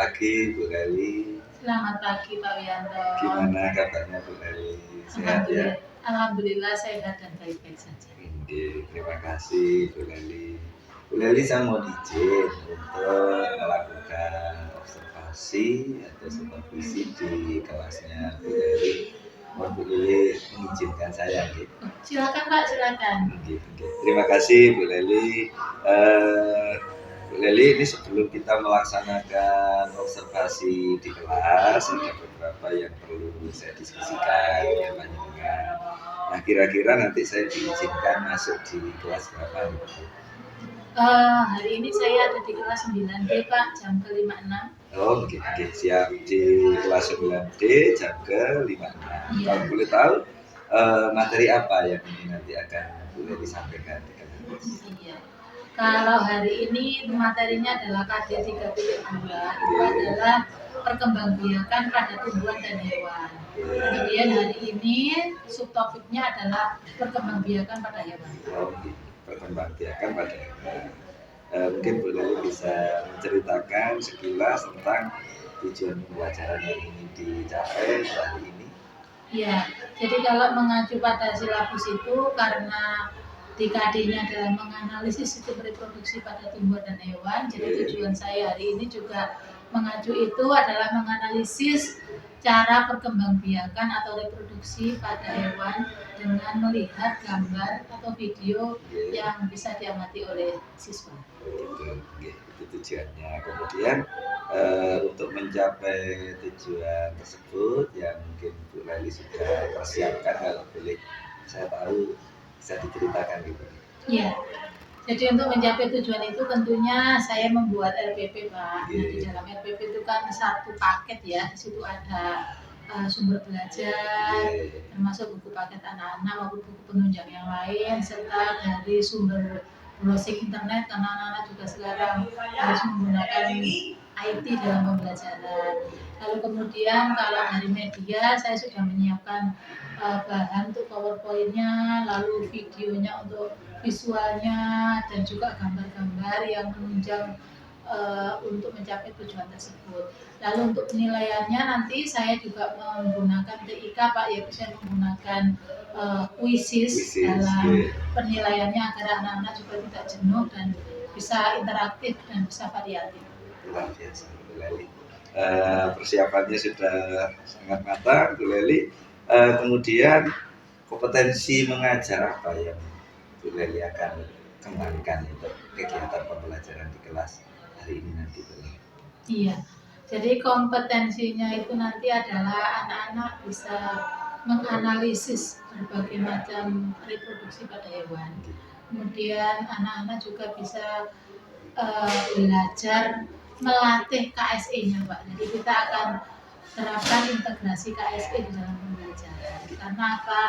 pagi Bu Leli. Selamat pagi Pak Wianto. Gimana kabarnya Bu Leli? Sehat ya? Alhamdulillah sehat dan baik-baik saja. Oke, terima kasih Bu Leli. Bu Leli, saya mau izin untuk melakukan observasi atau supervisi di kelasnya Bu Leli. Mohon Bu Leli mengizinkan saya gitu. Silakan Pak, silakan. Terima kasih Bu Leli. Bu Leli, ini sebelum kita melaksanakan observasi di kelas, ada beberapa yang perlu saya diskusikan dengan panjenengan. Nah, kira-kira nanti saya diizinkan masuk di kelas berapa? Hari ini saya ada di kelas 9D Pak, jam ke-56. Oh, oke, siap, di kelas 9D jam ke-56. Kalau boleh tahu materi apa yang ini nanti akan boleh disampaikan di kelas? Iya. Kalau hari ini materinya adalah KD 3.2, itu adalah perkembangbiakan pada tumbuhan dan hewan. Kemudian hari ini subtopiknya adalah perkembangbiakan pada hewan. Oh, perkembangbiakan pada hewan. Mungkin Bu Leli bisa menceritakan sekilas tentang tujuan pembelajaran yang ingin dicapai hari ini. Ya, jadi kalau mengacu pada silabus itu karena di KD-nya adalah menganalisis sistem reproduksi pada tumbuhan dan hewan. Jadi tujuan saya hari ini juga mengacu itu adalah menganalisis cara perkembangbiakan atau reproduksi pada hewan dengan melihat gambar atau video yang bisa diamati oleh siswa. Itu tujuannya. Kemudian untuk mencapai tujuan tersebut yang mungkin Bu Leli sudah persiapkan, kalau boleh saya tahu bisa diceritakan gitu. Iya. Jadi untuk mencapai tujuan itu tentunya saya membuat RPP Pak. Nah, di dalam RPP itu kan satu paket ya. Di situ ada sumber belajar, termasuk buku paket anak-anak maupun buku penunjang yang lain, serta dari sumber browsing internet karena anak-anak juga sekarang harus menggunakan IT dalam pembelajaran. Lalu kemudian kalau dari media saya sudah menyiapkan bahan untuk PowerPoint-nya, lalu videonya untuk visualnya, dan juga gambar-gambar yang menunjang untuk mencapai tujuan tersebut. Lalu untuk penilaiannya nanti saya juga menggunakan TIK Pak, yaitu saya menggunakan quizzes dalam penilaiannya agar anak-anak juga tidak jenuh dan bisa interaktif dan bisa variatif. Luar biasa Bu Leli. Persiapannya sudah sangat matang Bu Leli. Kemudian kompetensi mengajar apa yang Bu Leli akan kembangkan untuk kegiatan pembelajaran di kelas hari ini nanti Bu Leli? Iya, jadi kompetensinya itu nanti adalah anak-anak bisa menganalisis berbagai macam reproduksi pada hewan. Kemudian anak-anak juga bisa belajar melatih KSE-nya Pak. Jadi kita akan terapkan integrasi KSE di dalam pembelajaran. Karena apa?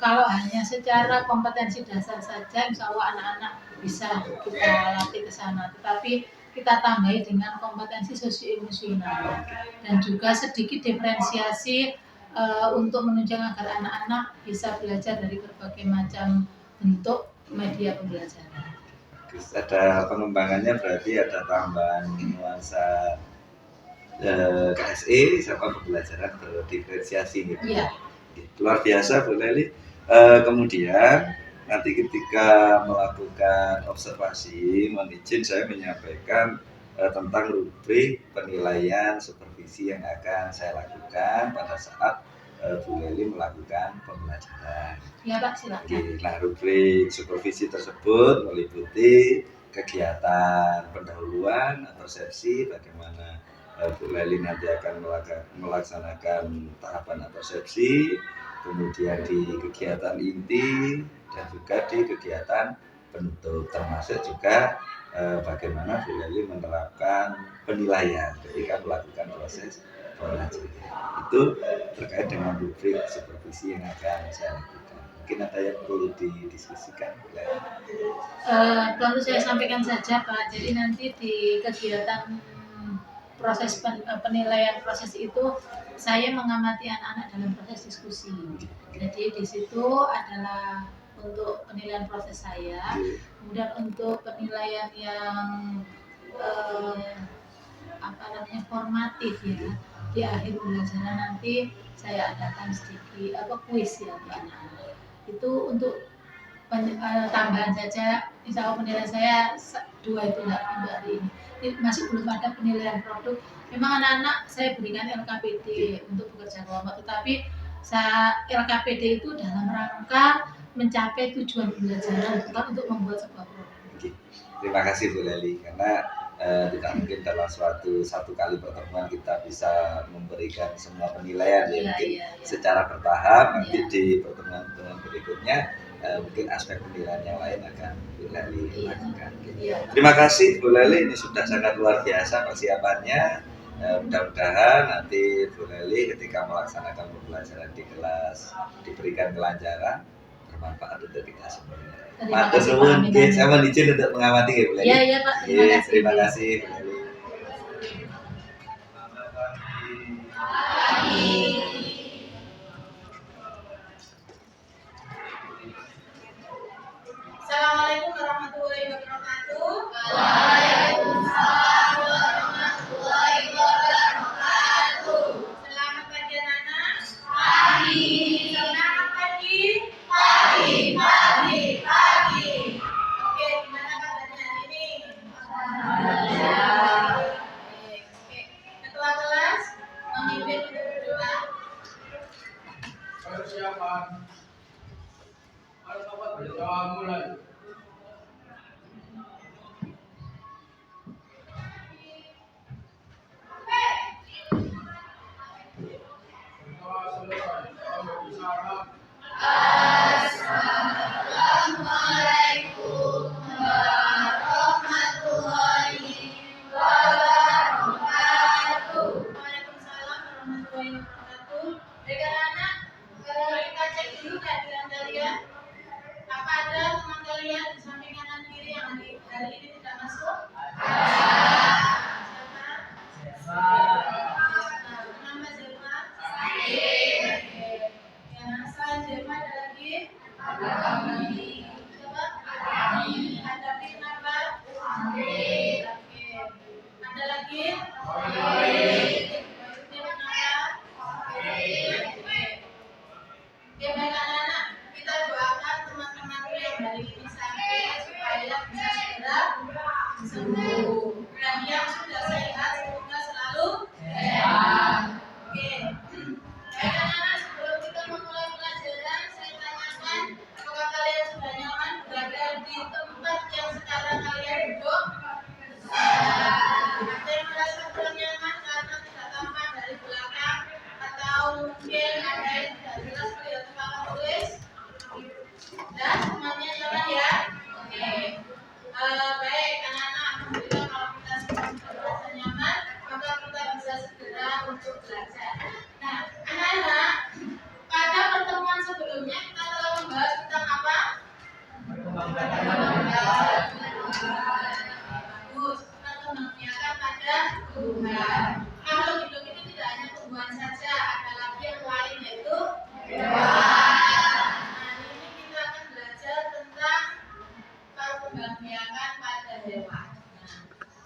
Kalau hanya secara kompetensi dasar saja, insya Allah anak-anak bisa kita latih ke sana. Tetapi kita tambahi dengan kompetensi sosio-emosional dan juga sedikit diferensiasi untuk menunjang agar anak-anak bisa belajar dari berbagai macam bentuk media pembelajaran. Ada pengembangannya, berarti ada tambahan nuansa KSE sama pembelajaran berdiferensiasi gitu. Iya. Luar biasa Bu Leli. Kemudian nanti ketika melakukan observasi, mohon izin saya menyampaikan tentang rubrik penilaian supervisi yang akan saya lakukan pada saat Bu Leli melakukan pembelajaran. Ya Pak, silakan. Nah, rubrik supervisi tersebut meliputi kegiatan pendahuluan atau persepsi, bagaimana Bu Leli nanti akan melaksanakan tahapan persepsi, kemudian di kegiatan inti dan juga di kegiatan penutup, termasuk juga bagaimana Bu Leli menerapkan penilaian ketika melakukan proses pembelajaran. Itu terkait dengan rubrik supervisi yang akan saya lakukan. Mungkin ada yang perlu didiskusikan? Perlu saya sampaikan saja Pak. Jadi nanti di kegiatan proses penilaian proses itu saya mengamati anak-anak dalam proses diskusi. Jadi di situ adalah untuk penilaian proses saya. Kemudian untuk penilaian yang formatif ya. Di akhir pembelajaran nanti saya adakan sedikit kuis ya untuk anak-anak. Itu untuk tambahan saja. Insya Allah penilaian saya 2 itu enggak untuk hari ini. Masih belum ada penilaian produk. Memang anak-anak saya berikan LKPD untuk bekerja kelompok, tetapi LKPD itu dalam rangka mencapai tujuan pembelajaran, bukan untuk membuat sebuah produk. Terima kasih Bu Leli, karena tidak mungkin dalam satu kali pertemuan kita bisa memberikan semua penilaian ya, mungkin secara bertahap. Nanti di pertemuan berikutnya mungkin aspek penilaian yang lain akan Bu Leli lakukan. Terima kasih Bu Leli, ini sudah sangat luar biasa persiapannya. Mudah-mudahan nanti Bu Leli ketika melaksanakan pembelajaran di kelas diberikan kelancaran, bermanfaat untuk kita semuanya. Matur nuwun, saya mohon izin untuk mengamati ya Bu Leli. Iya Pak, terima kasih Bu Leli. Assalamualaikum warahmatullahi wabarakatuh. Waalaikumsalam warahmatullahi wabarakatuh. Selamat pagi anak-anak. Pagi. Selamat pagi. Pagi. Oke, gimana kabarnya hari ini? Alhamdulillah. Oke. Ketua kelas memimpin untuk berdoa. Persiapan. Al-Fatihah berdoa mulai. Berdoa selesai. Waalaikumsalam. Assalamualaikum warahmatullahi wabarakatuh. Waalaikumsalam warahmatullahi wabarakatuh. Baiklah anak, kita cek dulu kehadiran kalian. Apa ada teman kalian di samping kanan kiri yang hari ini tidak masuk? Siapa? Nama Zelma? Yang selain Zelma ada lagi? Coba? Ada kenapa? Oke. Ada lagi? Oke, baik anak-anak, kita doakan teman-teman yang hari ini sakit supaya bisa segera sembuh. Dan yang sudah sehat semoga selalu sehat. Oke. Baik anak-anak, sebelum kita memulai pelajaran, saya tanyakan apakah kalian sudah nyaman berada di tempat yang sekarang kalian duduk? Ada yang merasa kurang nyaman karena tidak tampak dari belakang, atau mungkin ada yang tidak jelas melihat papan tulis? Dan semuanya nyaman ya? Oke. Baik anak-anak, alhamdulillah kalau kita semua sudah merasa nyaman, maka kita bisa segera untuk belajar. Nah, anak-anak, pada pertemuan sebelumnya kita telah membahas tentang apa? Bagus, kita memperlihatkan pada tumbuhan. Makhluk hidup ini tidak hanya tumbuhan saja, ada lagi yang lain yaitu hewan. Nah, ini kita akan belajar tentang perkembangbiakan pada hewan. Nah,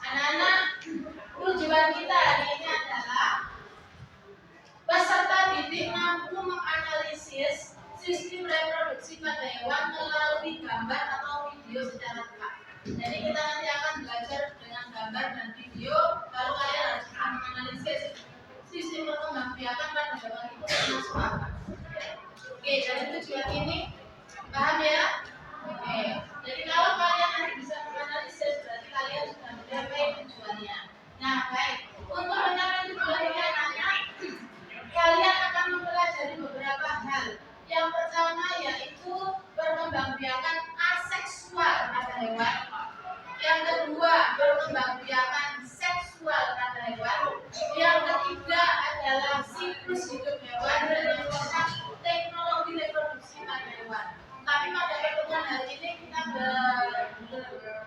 anak-anak, tujuan kita hari ini adalah peserta didik mampu menganalisis sistem reproduksi pada hewan melalui gambar atau video secara tepat. Jadi kita nanti akan belajar dengan gambar dan video, lalu kalian harus bisa menganalisis sistem perkembangbiakan pada hewan itu termasuk apa. Oke, dari tujuan ini paham ya? Oke, jadi kalau kalian nanti bisa menganalisis berarti kalian sudah mencapai tujuannya. Nah, baik, untuk mencapai tujuan ini anak-anak, kalian akan mempelajari beberapa hal. Yang pertama yaitu perkembangbiakan aseksual pada hewan. Yang kedua, perkembangbiakan seksual pada hewan. Yang ketiga adalah siklus hidup hewan. Dan yang keempat, teknologi reproduksi pada hewan. Tapi pada pertemuan hari ini kita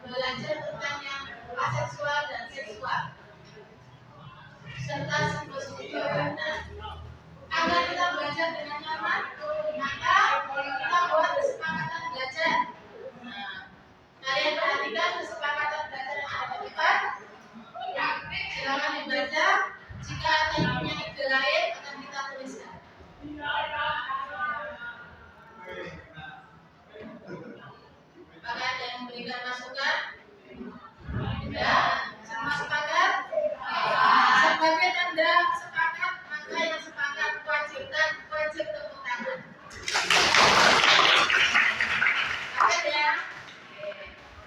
belajar tentang yang aseksual dan seksual serta siklus hidup hewan. Agar kita belajar dengan nyaman, maka kita buat kesepakatan belajar. Nah, kalian perhatikan kesepakatan belajar yang ada di depan. Silakan Anda sepakat, maka yang sepakat wajib tepuk tangan. Sepakat ya?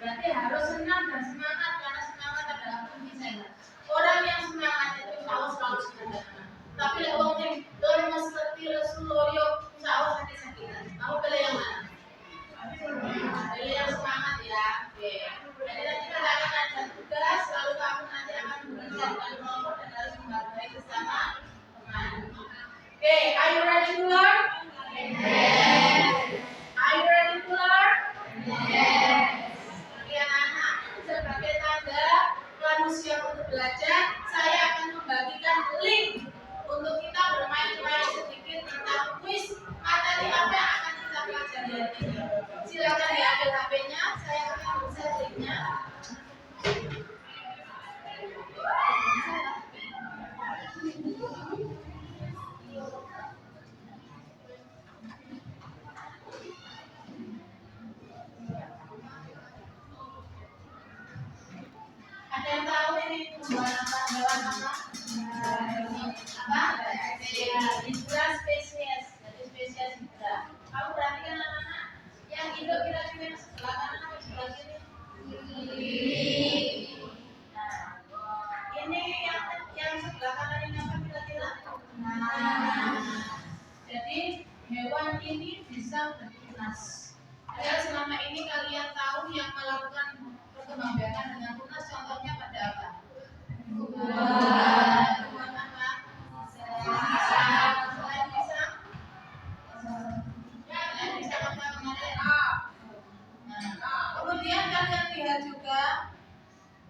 Berarti harus senang dan semangat karena semangat adalah kunci sehat. Orang yang semangat itu selalu sederhana. Tapi kalau yang lemes, letih, lesu, loyo, selalu sakit-sakitan. Kamu pilih yang mana? Pilih yang semangat ya. Oke. Jadi nanti kita akan ada tugas, lalu kamu nanti akan mengerjakan kelompok dan harus menghargai sesama teman. Oke, are you ready to learn? Yes. Are you ready to learn? Yes. Oke anak-anak, sebagai tanda manusia untuk belajar, saya akan membagikan link untuk kita bermain-main sedikit tentang kuis materi apa yang akan kita pelajari hari ini. Silakan diambil HP-nya, saya akan share linknya. Ada yang tahu ini pembuatan apa? Apa? Hidra spesies. Jadi spesies hidra. Kamu perhatikan anak-anak yang hidup kira-kira yang sebelah kanan atau sebelah kiri? Nah, ini yang sebelah kanan ini apa kira-kira? Jadi hewan ini bisa bertunas. Padahal selama ini kalian tahu yang melakukan perkembangbiakan dengan tunas contohnya pada apa? Tumbuhan apa? Selain pisang? Ya, selain pisang apa kemarin? Nah, kemudian kalian lihat juga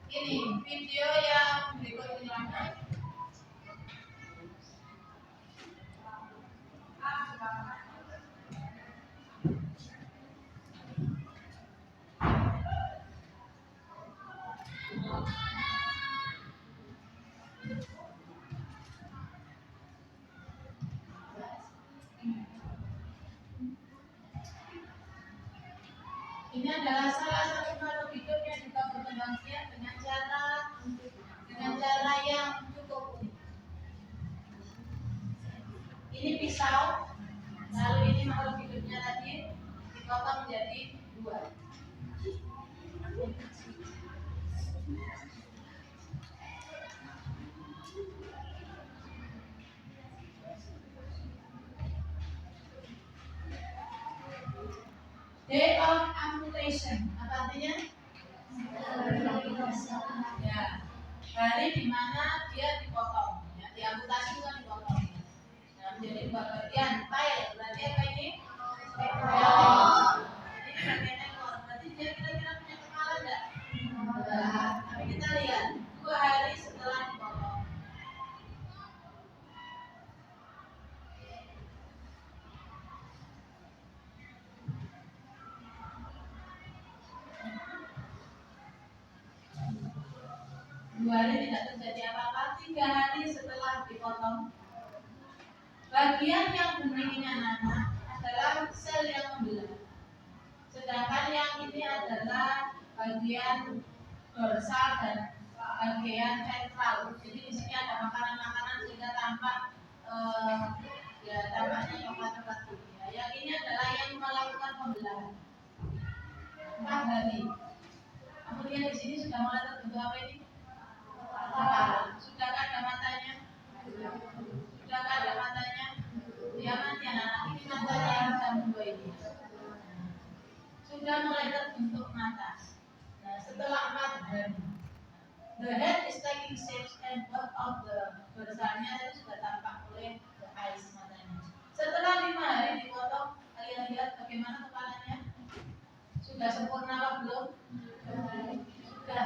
ini video yang berikut ini. Ini adalah salah satu makhluk hidup yang juga berkembang biak dengan cara yang cukup unik. Ini pisau, lalu ini makhluk hidupnya tadi dipotong menjadi dua. Day of amputation, apa artinya? Ya, hari di mana dia dipotong, ya, diamputasi bukan dipotong. Nah, menjadi dua bagian. Tail, berarti apa ini? Ekor. Ini bagian ekor. Berarti dia kira-kira punya kepala enggak? Tapi kita lihat 2 hari setelah dipotong. Dua hari tidak terjadi apa-apa. 3 hari setelah dipotong, bagian yang bening ini anak-anak adalah sel yang membelah. Sedangkan yang ini adalah bagian dorsal dan bagian ventral. Jadi di sini ada makanan-makanan sehingga tampak ya tampaknya coklat-coklat gitu ya. Yang ini adalah yang melakukan pembelahan. 4 hari. Kemudian di sini sudah mulai terbentuk apa ini? Sudah ada matanya? Sudah ada matanya? Ya mati anak-anak, ini matanya yang jam 2 ini. Sudah mulai terbentuk mata. Nah, setelah 4 hari, the head is taking shape and part of the dorsalnya itu sudah tampak oleh the eyes matanya. Setelah 5 hari dipotong, kalian lihat bagaimana kepalanya? Sudah sempurna apa belum? Sudah.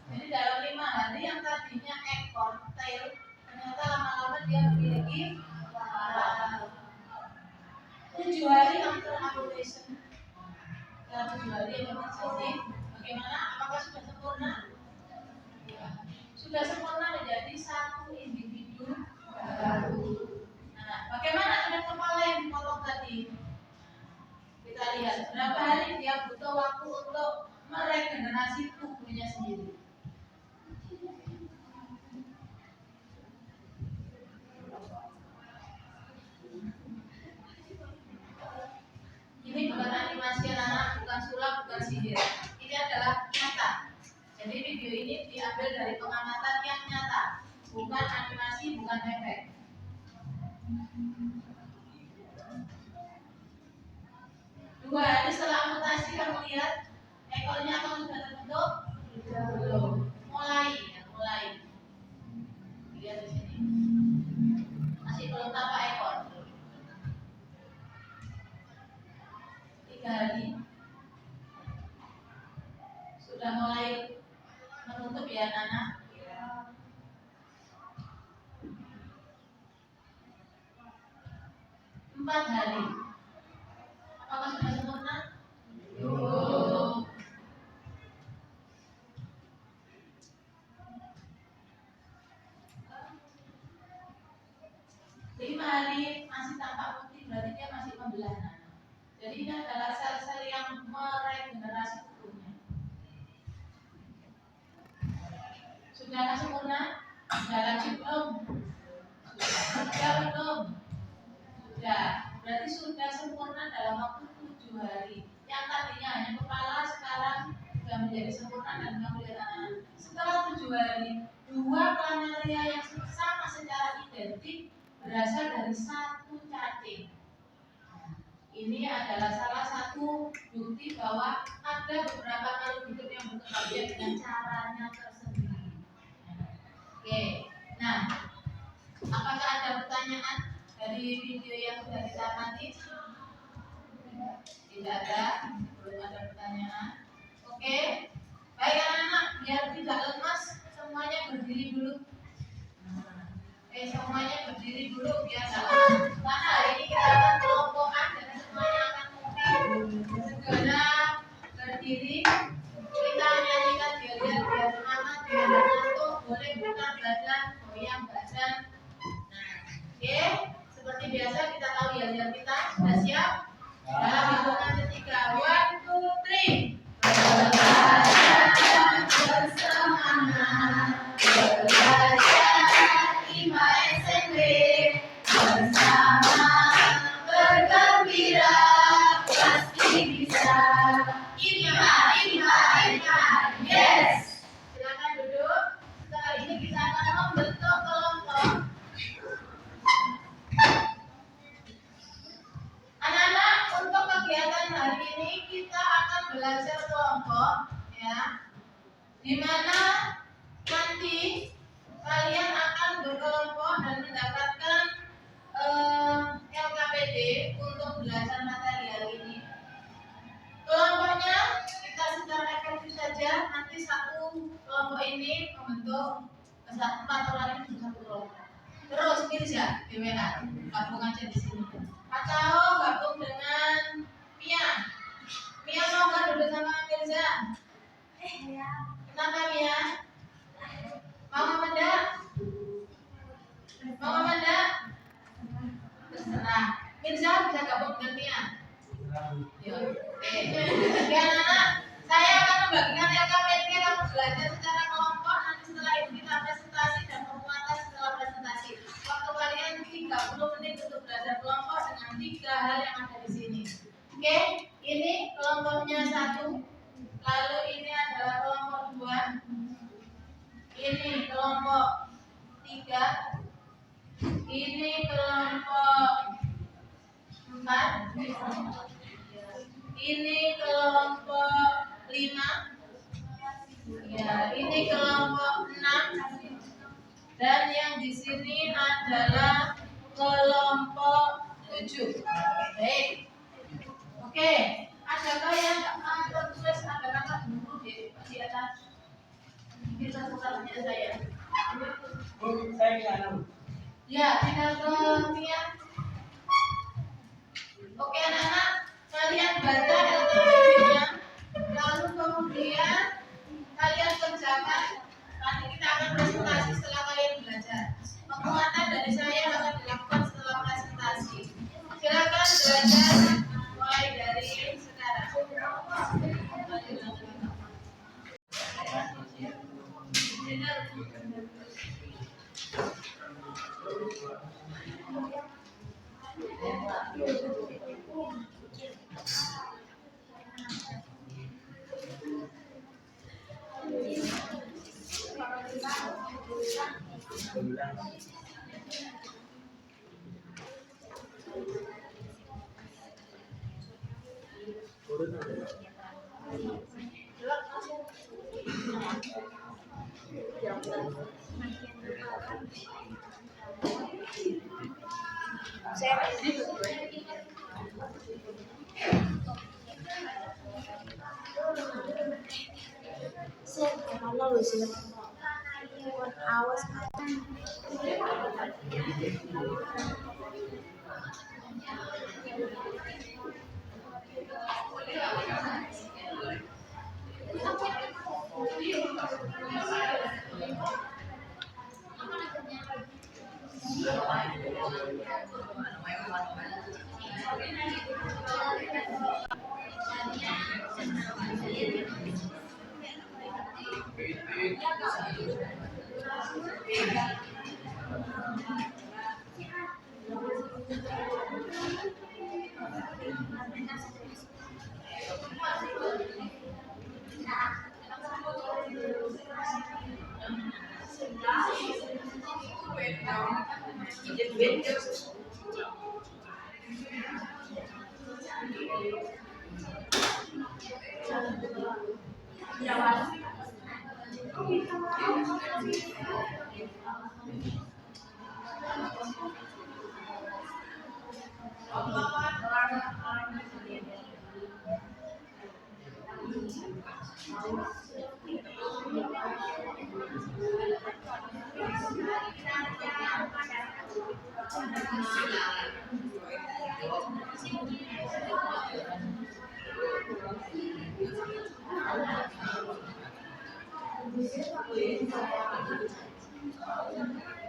Jadi dalam 5 hari yang tadinya ekor, tail, ternyata lama-lama dia memiliki 7 hari after amputation. Setelah 7 hari yang terjadi, bagaimana? Apakah sudah sempurna? Sudah sempurna menjadi satu individu baru. Nah, bagaimana dengan kepala yang dipotong tadi? Kita lihat berapa hari dia butuh waktu untuk meregenerasi tubuhnya sendiri. sihir. Ini adalah nyata. Jadi video ini diambil dari pengamatan yang nyata, bukan animasi, bukan efek. Dua hari setelah amputasi kamu lihat ekornya akan sudah terbentuk? Belum. Mulai. Lihat di sini. Masih belum tampak ekor. 3 hari sudah mulai menutup ya anak. 4 hari. Apakah sudah sempurna? Belum. 5 hari masih tampak putih, berarti dia masih membelah nanah. Jadi ini adalah sel-sel yang meregenerasi tubuhnya. Sudah sempurna? Sudah lanjut belum? Sudah belum? Sudah. Berarti sudah sempurna dalam waktu 7 hari. Yang tadinya hanya kepala sekarang sudah menjadi sempurna dan kamu lihat anak. Setelah 7 hari, 2 planaria yang sama secara identik berasal dari satu cacing. Ini adalah salah satu bukti bahwa ada beberapa makhluk hidup yang berkembang biak dengan caranya tersendiri. Oke, nah, apakah ada pertanyaan dari video yang sudah kita amati? Tidak ada, belum ada pertanyaan. Oke, baik anak-anak, biar tidak lemas, semuanya berdiri dulu. Semuanya berdiri dulu biar tidak lemas. Karena hari ini kita akan kelompokan dan semuanya akan mungkin segera berdiri. Kita nyanyikan biar semangat, biar ngantuk, boleh buka badan, goyang badan. Nah, oke, seperti biasa kita tahu yel-yel kita sudah siap. Dalam hitungan ketiga, 1, 2, 3. Belajar bersemangat, belajar IMA SMP bersama bergembira pasti bisa. IMA, yes. Silakan duduk. Setelah ini kita akan membentuk kelompok. Anak-anak, untuk kegiatan hari ini kita akan belajar kelompok, ya, di mana nanti kalian akan berkelompok dan mendapatkan LKPD untuk belajar materi hari ini. Kelompoknya kita secara efektif saja, nanti satu kelompok ini membentuk 4 orang ini satu kelompok. Terus Mirza, GWA, gabung aja di sini. Atau gabung dengan Mia. Mia mau nggak duduk sama Mirza? Kenapa Mia? Mau apa enggak? Mau apa enggak? Terserah. Mirza bisa gabung dengan Mia. Ya anak-anak, saya akan membagikan LKPD, kamu belajar secara kelompok. Nanti setelah itu kita presentasi dan penguatan setelah presentasi. Waktu kalian 30 menit untuk belajar kelompok dengan 3 hal yang ada di sini. Oke, ini kelompoknya 1. Lalu ini adalah kelompok 2. Ini kelompok 3. Ini kelompok 4. Ini kelompok 5. Ya, ini kelompok 6. Dan yang di sini adalah kelompok 7. Baik. Oke, adakah yang tertulis ada kata guru di atas? Kita buka punya saya. Ya, tinggal ke Mia. Oke anak-anak, kalian baca LKPD-nya, lalu kemudian kalian kerjakan. Nanti kita akan presentasi setelah kalian belajar. Penguatan dari saya akan dilakukan setelah presentasi. Silakan belajar mulai dari sekarang.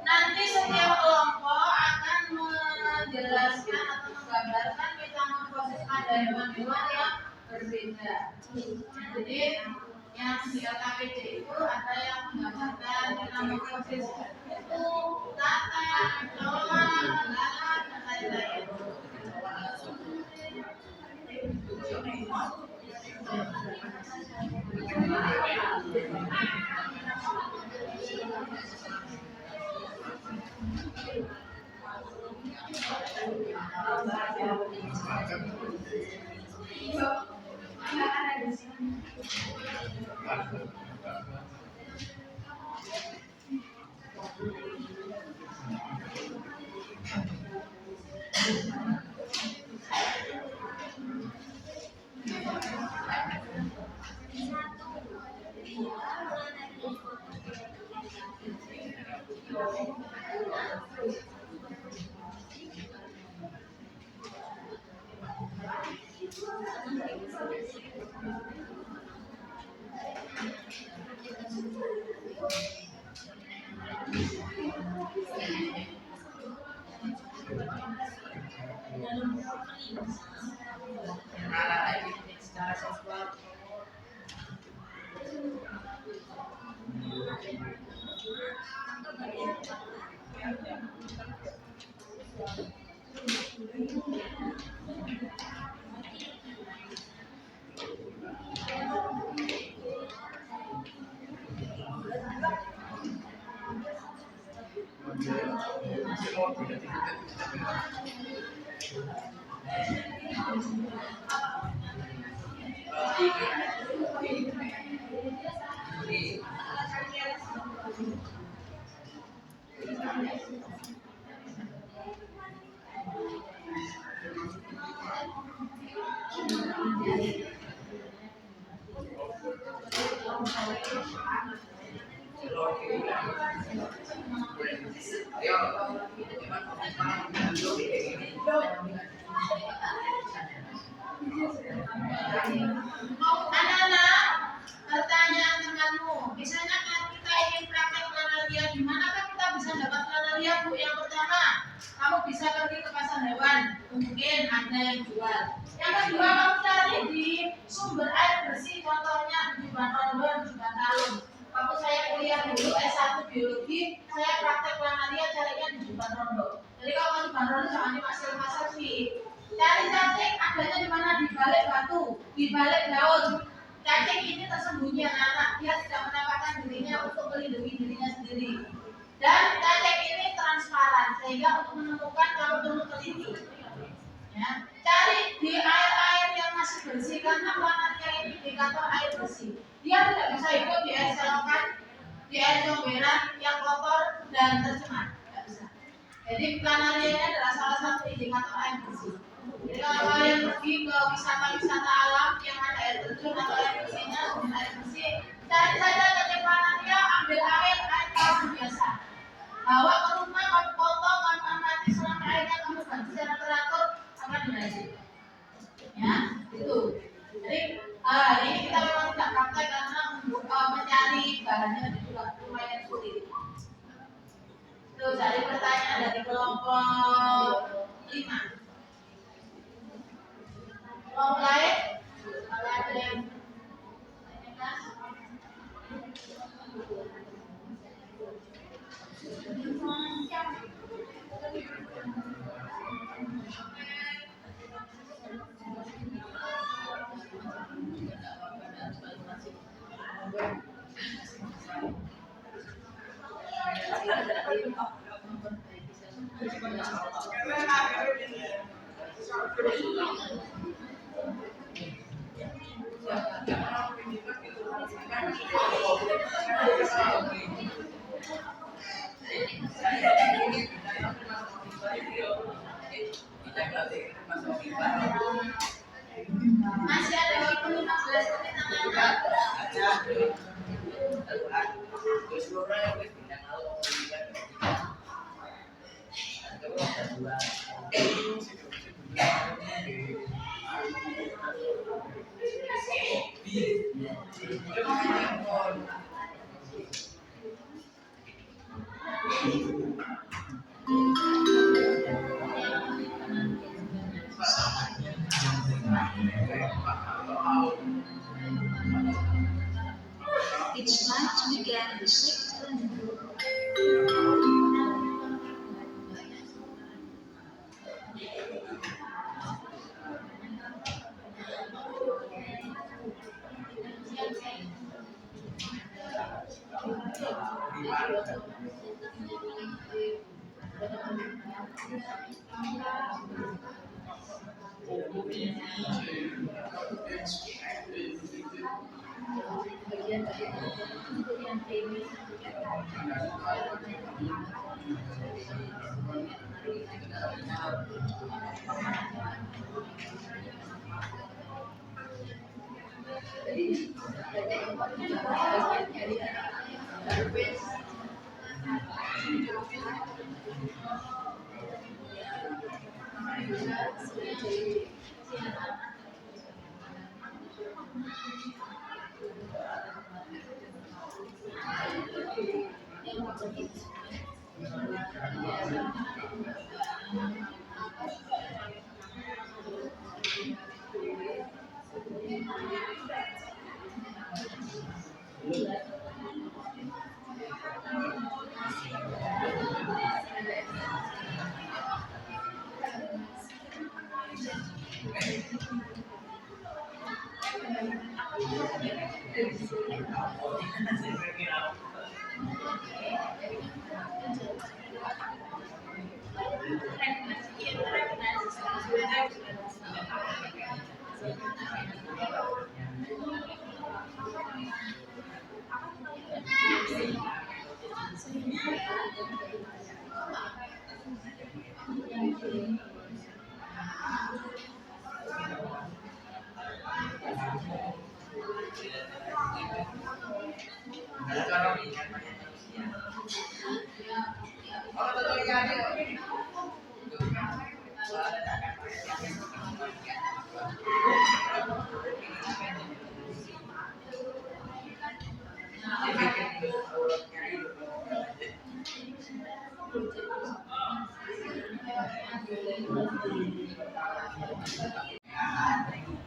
Nanti setiap kelompok akan menjelaskan atau menggambarkan metamorfosis pada hewan-hewan yang berbeda. Jadi yang di LKPD itu ada yang menggambarkan metamorfosis itu tata, kelelawar, lalat, dan lain-lain. Anak-anak, pertanyaan temanmu, misalnya kalau kita ingin praktek planaria, di manakah kita bisa dapat planaria, Bu? Yang pertama, kamu bisa pergi ke pasar hewan, mungkin ada yang jual. Yang kedua, kamu cari di sumber air bersih, contohnya di Bantarwan, di Bantalum. Waktu saya kuliah dulu S1 biologi, saya praktek planaria carinya di Jumban Rondo. Jadi kalau di Jumban Rondo jangan di pasar sih. Cari cacing adanya di mana? Di balik batu, di balik daun. Cacing ini tersembunyi anak-anak, dia tidak menampakkan dirinya untuk melindungi dirinya sendiri. Dan cacing ini transparan, sehingga untuk menemukan kamu perlu teliti. Ya, cari di air-air yang masih bersihkan makanannya ini indikator air bersih. Dia tidak bisa hidup di air selokan, di air comberan yang kotor dan tercemar, tidak bisa. Jadi planaria ini adalah salah satu indikator air bersih. Jadi kalau kalian pergi ke wisata-wisata alam yang ada air terjun atau air bersihnya, sumber air bersih, cari saja dari planaria, ambil air tawar biasa. Bawa ke rumah, kamu potong, kamu amati selama airnya kamu ganti secara teratur, akan berhasil. Ya, itu. Jadi ini kita memang tidak praktek karena mencari bahannya juga lumayan sulit. Itu cari pertanyaan dari kelompok 5. Kelompok lain, kalau ada yang tanyakan. Masih ada waktu 15 menit It's time to begin the sixth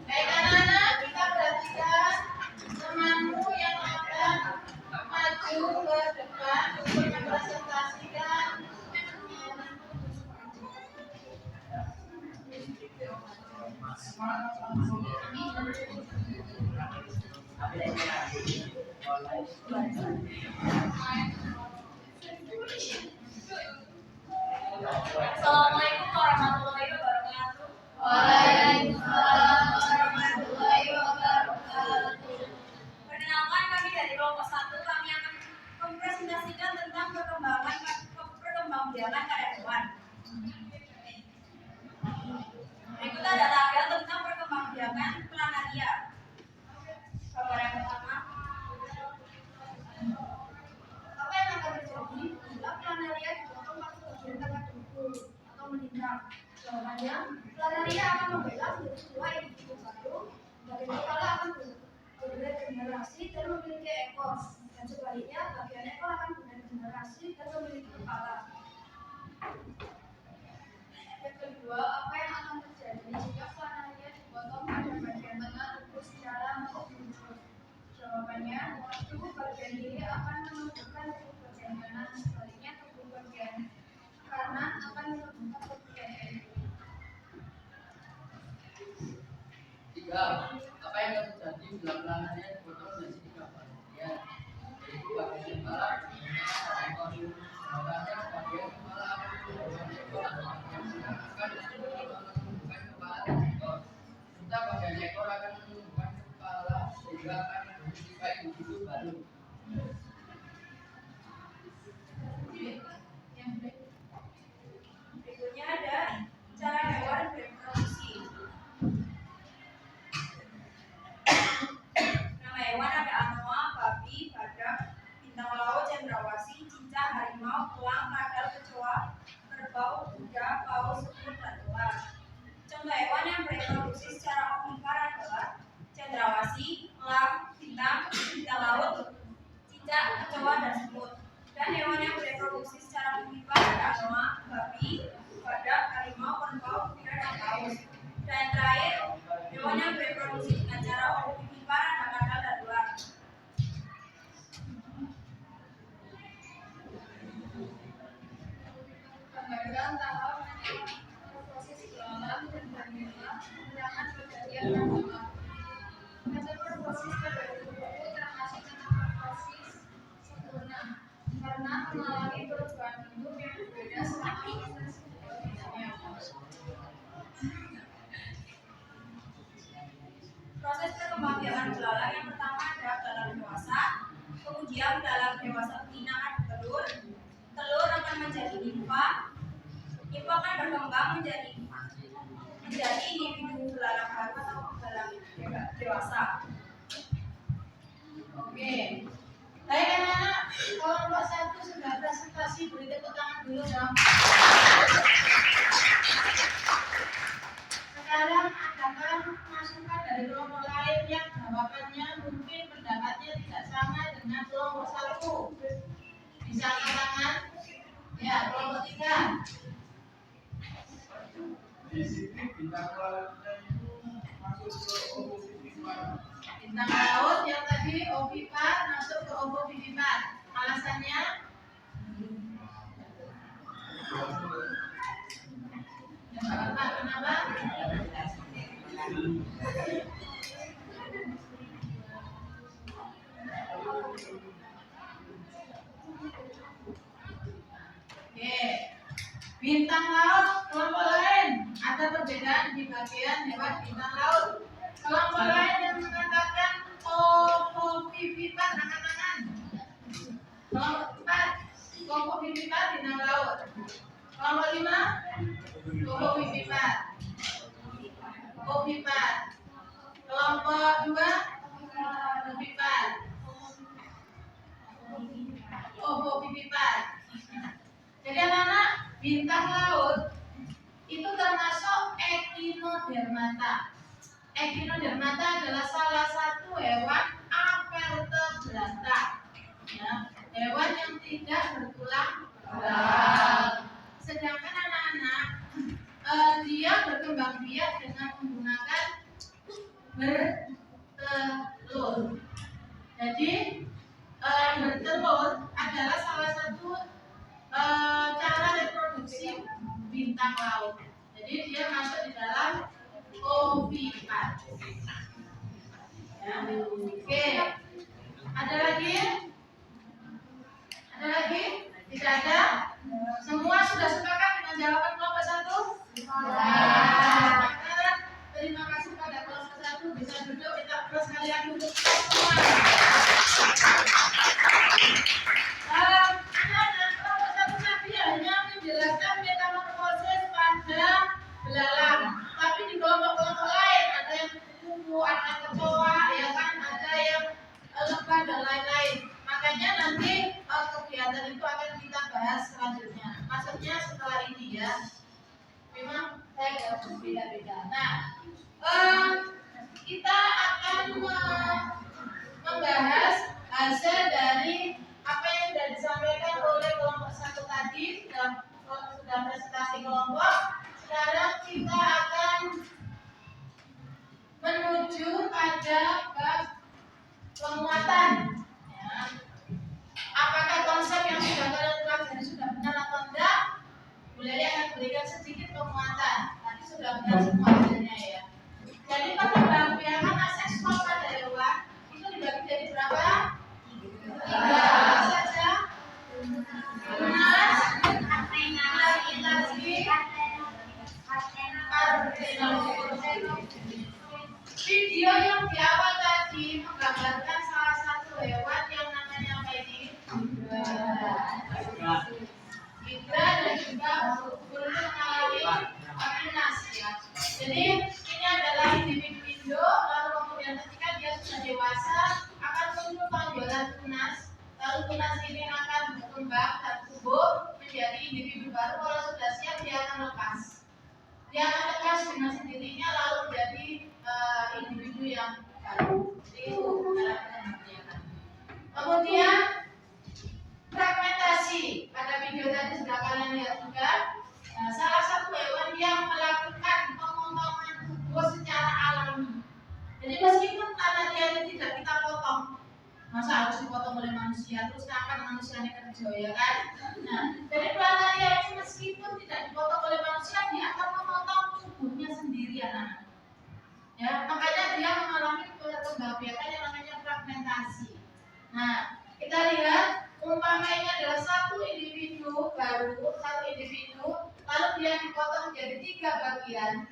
Baik anak-anak, kita perhatikan temanmu yang akan maju ke depan untuk mempresentasikan Assalamualaikum warahmatullahi wabarakatuh. Waalaikumsalam warahmatullahi perkembangan karyawan. Berikut ada tabel tentang perkembangan planaria. Gambar yang pertama. Apa yang akan terjadi bila planaria dipotong pada bagian tengah tubuh atau meningkat? Jawabannya, planaria akan membelah menjadi dua individu baru. Bagian kepala akan beregenerasi dan memiliki ekor, dan sebaliknya bagian ekor akan beregenerasi dan memiliki kepala. Yang kedua, apa yang akan terjadi jika planaria dipotong pada bagian tengah tubuh secara menurut? Jawabannya, tubuh bagian kiri akan menumbuhkan tubuh bagian kanan, sebaliknya tubuh bagian kanan akan menumbuhkan tubuh bagian kiri. 3. Apa yang akan terjadi bila planaria dipotong menjadi 3 bagian? Yaitu bagian kepala, ekor, bagian kepala akan menumbuhkan ekor, bagian tengah akan menumbuhkan kepala dan ekor, serta bagian ekor akan menumbuhkan kepala sehingga akan menjadi 3 individu baru. Berikutnya ada cara hewan bereproduksi. Nama hewan ada anoa, babi, badak, bintang laut, cendrawasih, cicak, harimau, elang, kadal, kecoa, kerbau, kuda, paus, semut, dan ular. Contoh hewan yang bereproduksi secara ovipar adalah cendrawasih, elang, bintang laut, cicak, kecoa, dan semut. Dan hewan yang bereproduksi secara ovipar ada anoa, babi, badak, harimau, kerbau, kuda, dan paus. Dan terakhir, hewan yang bereproduksi dengan cara ovipar ada kadal dan ular. Gambarkan tahap proses dalam dan bagaimana menggunakan bagian yang sama. Metamorfosis pada tubuh termasuk metamorfosis sempurna karena mengalami perubahan bentuk yang berbeda selama proses hidupnya. Proses perkembangbiakan belalang yang pertama adalah belalang dewasa, kemudian belalang dewasa betina akan bertelur, telur akan menjadi nimfa, nimfa akan berkembang menjadi individu belalang baru atau belalang dewasa. Oke. Baik anak-anak, kelompok 1 sudah presentasi, beri tepuk tangan dulu dong. Sekarang adakan masukan dari kelompok lain yang jawabannya mungkin pendapatnya tidak sama dengan kelompok 1. Bisa angkat tangan? Ya, kelompok 3. Di sini bintang lautnya itu masuk ke ovipar. Bintang laut yang tadi ovipar masuk ke ovovivipar. Alasannya? Kenapa? Oke. Bintang laut kelompok lain ada perbedaan di bagian hewan bintang laut. Kelompok lain yang mengatakan ovovivipar angkat tangan. Kelompok 4 ovovivipar bintang laut. Kelompok 5 ovovivipar. Ovipar. Kelompok 2 ovipar. Ovovivipar. Jadi anak-anak, bintang laut itu termasuk Echinodermata. Echinodermata adalah salah satu hewan avertebrata, ya, hewan yang tidak bertulang belakang. Sedangkan anak-anak dia berkembang biak dengan menggunakan bertelur. Jadi bertelur adalah salah satu cara reproduksi bintang laut. Jadi dia masuk di dalam ovipar. Ya. Oke. Ada lagi? Ada lagi? Tidak ada? Semua sudah sepakat dengan jawaban kelompok 1? Ya. Terima kasih pada kelompok 1. Bisa duduk, kita terus kalian duduk semua. Anak-anak kelompok 1 tadi hanya menjelaskan ini ya. Memang saya berbeda-beda. Nah, kita akan membahas hasil dari apa yang sudah disampaikan oleh kelompok 1 tadi, sudah presentasi kelompok. Sekarang kita akan menuju pada bab penguatan. Ya. Apakah konsep yang sudah kalian pelajari sudah benar atau tidak? Bu Leli akan berikan sedikit penguatan. Tadi sudah benar semua hasilnya ya. Jadi pengembangan seksual pada hewan itu dibagi jadi berapa? 3 saja. Tunas, video yang di awal tadi menggambarkan salah satu hewan yang namanya apa ini? Hidra dan juga burung mengalami tunas ya. Jadi ini adalah individu induk, lalu kemudian ketika dia sudah dewasa akan muncul tonjolan tunas, lalu tunas ini akan berkembang dan tumbuh menjadi individu baru. Kalau sudah siap dia akan lepas. Dia akan lepas dengan sendirinya lalu menjadi individu yang baru. Itu kemudian fragmentasi. Pada video tadi sudah kalian lihat juga. Salah satu hewan yang melakukan pemotongan tubuh secara alami. Jadi meskipun tanah dia ini tidak kita potong, masa harus dipotong oleh manusia terus kapan manusianya kerja ya kan? Nah, jadi planaria ini meskipun tidak dipotong oleh manusia, dia akan memotong tubuhnya sendiri anak. Ya, makanya dia mengalami perkembangbiakan yang namanya fragmentasi. Nah, kita lihat umpamanya adalah satu individu baru, satu individu, lalu dia dipotong menjadi 3 bagian.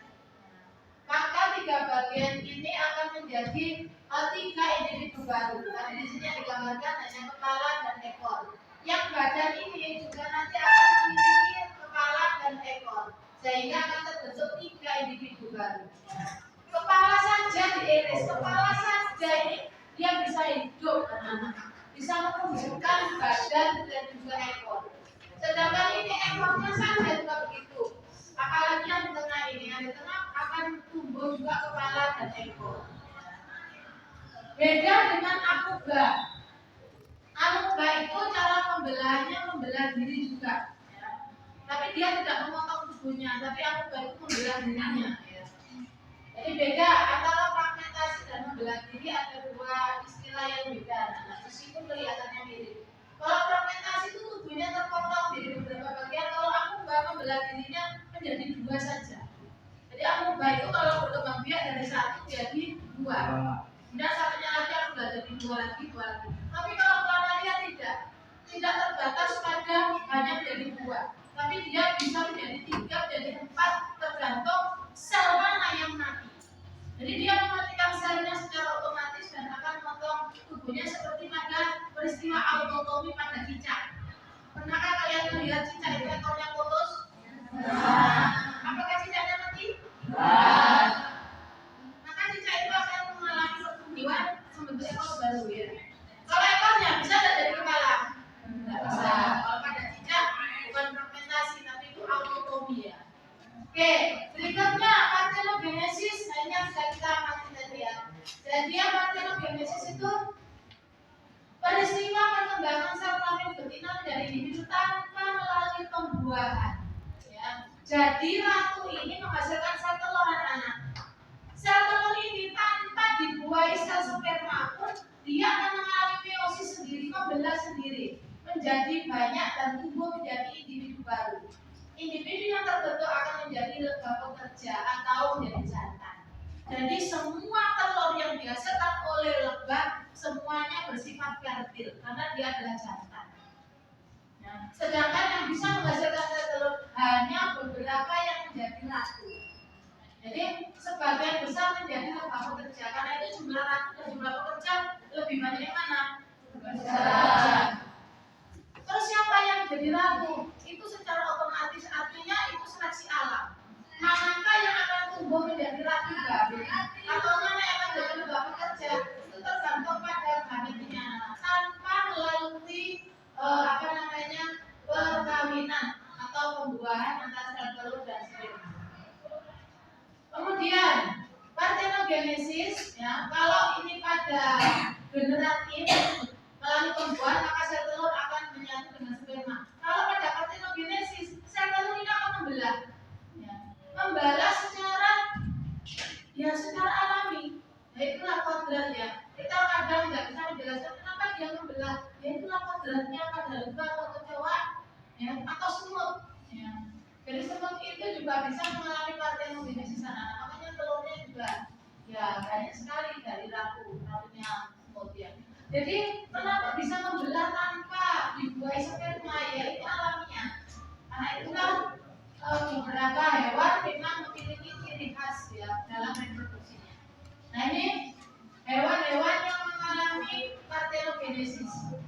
Maka 3 bagian ini akan menjadi 3 individu baru. Tapi di sini digambarkan hanya kepala dan ekor. Yang badan ini juga nanti akan memiliki kepala dan ekor, sehingga akan terbentuk 3 individu baru. Kepala saja diiris, kepala saja ini dia bisa hidup, bisa menunjukkan badan dan juga ekor. Sedangkan ini ekornya saja juga begitu. Apalagi yang di tengah ini, yang di tengah akan tumbuh juga kepala dan ekor. Beda dengan amoeba. Amoeba itu cara membelahnya membelah diri juga. Ya. Tapi dia tidak memotong tubuhnya, tapi amoeba itu membelah dirinya. Ya. Jadi beda antara fragmentasi dan membelah diri, ada 2 istilah yang beda. Nah, meskipun kelihatannya mirip. Kalau fragmentasi itu tubuhnya terpotong jadi beberapa bagian, kalau amoeba membelah dirinya menjadi 2 saja. Jadi amoeba itu kalau berkembang biak dari 1 jadi 2. Kemudian satunya lagi amoeba jadi 2 lagi. Tapi kalau planaria tidak terbatas pada hanya menjadi 2. Tapi dia bisa menjadi 3, menjadi 4 tergantung sel mana yang mati. Jadi dia mematikan selnya secara otomatis dan akan memotong tubuhnya seperti pada peristiwa autotomi pada cicak. Pernahkah kalian melihat cicak itu ekornya putus? Apakah cicaknya mati? Maka cicak itu akan mengalami pertumbuhan membentuk ekor baru ya. Kalau ekornya bisa tidak jadi kepala? Tidak bisa. Kalau pada cicak bukan fragmentasi tapi itu autotomi ya. Oke, berikutnya parthenogenesis. Nah, ini yang sudah kita amati tadi ya. Jadi parthenogenesis itu peristiwa perkembangan sel kelamin betina dari individu tanpa melalui pembuahan. Ya. Jadi ratu ini menghasilkan sel telur anak. Sel telur ini tanpa dibuahi sel sperma pun dia akan mengalami meiosis sendiri, membelah sendiri, menjadi banyak dan tumbuh menjadi individu baru. Individu yang terbentuk akan menjadi lebah pekerja atau menjadi jantan. Jadi semua telur yang dihasilkan oleh lebah semuanya bersifat fertil karena dia adalah jantan. Nah, sedangkan yang bisa menghasilkan telur hanya beberapa yang menjadi ratu. Jadi sebagian besar menjadi lebah pekerja karena itu jumlah ratu dan jumlah pekerja lebih banyak yang mana? Besar. Terus siapa yang jadi ratu? Itu secara otomatis artinya itu seleksi alam. Manakah yang akan tumbuh menjadi ratu baru atau mana yang akan jadi lebah pekerja? Itu tergantung pada gametnya tanpa melalui perkawinan atau pembuahan antara sel telur dan sperma. Kemudian partenogenesis, ya, kalau ini pada generatif melalui pembuahan maka sel telur akan menyatu dengan sperma. Kalau pada partenogenesis sel telur ini akan membelah, ya, membelah secara alami. Ya itulah kodrat ya. Kita kadang nggak bisa menjelaskan kenapa dia membelah. Ya itulah kodratnya pada lebah atau kecoa, ya, atau semut. Ya. Jadi semut itu juga bisa mengalami partenogenesis anak. Makanya telurnya juga ya banyak sekali dari ratunya semut ya. Jadi kenapa bisa membelah tanpa dibuai sperma? Ya itu alamiah. Karena itulah beberapa hewan memang memiliki ciri khas ya dalam reproduksinya. Nah ini hewan-hewan yang mengalami partenogenesis.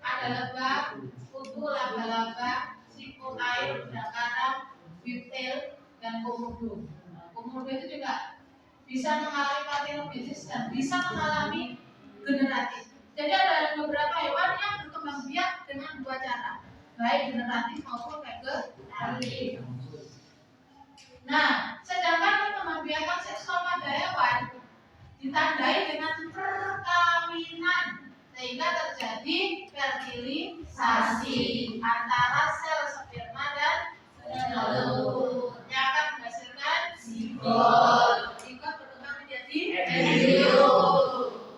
Ada lebah, kutu, laba-laba, siput air, udang karam, biptil, dan komodo. Komodo itu juga bisa mengalami partenogenesis dan bisa mengalami generatif. Jadi ada beberapa hewan yang berkembang biak dengan dua cara, baik generatif maupun vegetatif. Nah, sedangkan perkembangbiakan seksual pada hewan ditandai dengan perkawinan sehingga terjadi fertilisasi antara sel sperma dan sel telur yang akan menghasilkan zigot. Zigot berkembang menjadi embrio.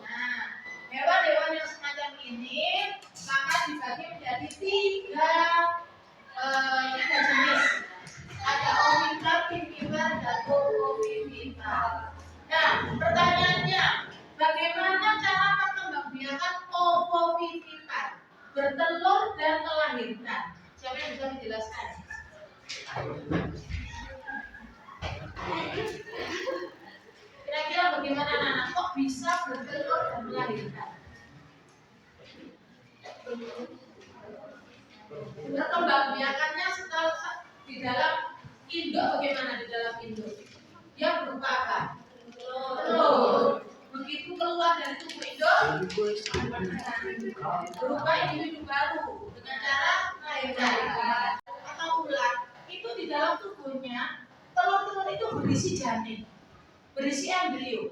Nah, hewan-hewan yang semacam ini maka dibagi menjadi tiga jenis. Ada ovipar, vivipar, dan ovovivipar. Nah, pertanyaannya, bagaimana cara perkembangbiakan ovovivipar, bertelur dan melahirkan? Siapa yang bisa menjelaskan? Kira-kira bagaimana anak kok bisa bertelur dan melahirkan? Perkembangbiakannya setelah di dalam induk bagaimana di dalam induk? Dia berupa apa? Telur. Begitu keluar dari tubuh induk berupa individu baru dengan cara melahirkan atau ular. Itu di dalam tubuhnya telur-telur itu berisi janin, berisi embrio.